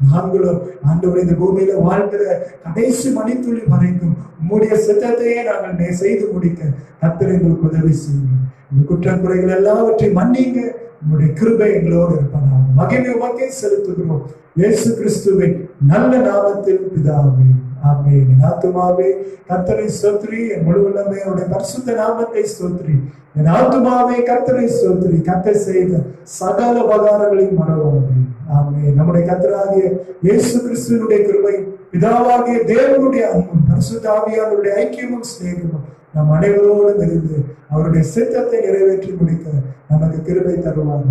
நாங்களும் ஆண்டவரே இந்த பூமியில வாழ்கிற கடைசி மணித்துளி வரைக்கும் உம்முடைய சித்தத்தையே நாங்கள் செய்து முடிக்க கர்த்தர் எங்களுக்கு உதவி செய்யும். இந்த குற்றம் குறைகள் எல்லாவற்றையும் மன்னிங்க. உங்களுடைய கிருபை எங்களோடு இருப்பதாக மகிமை உமக்கே செலுத்துகிறோம். இயேசு கிறிஸ்துவின் நல்ல நாமத்தில் பிதாவே, ஆமென். என் ஆத்துமாவே கர்த்தரை ஸ்தோத்திரி, என் முழு உள்ளமே அவருடைய பரிசுத்த நாமத்தை ஸ்தோத்திரி. என் ஆத்துமாவே கர்த்தரை ஸ்தோத்திரி, கர்த்தர் செய்த சகல உபகாரங்களையும் மறவாதே. ஆமென். நம்முடைய கர்த்தராகிய இயேசு கிறிஸ்துவினுடைய கிருபை, பிதாவாகிய தேவனுடைய அன்பும், பரிசுத்த ஆவியானவருடைய ஐக்கியமும் சிநேகமும் நம் அனைவரோடும் இருந்து அவருடைய சித்தத்தை நிறைவேற்றி முடிக்க நமக்கு கிருபை தருவார்.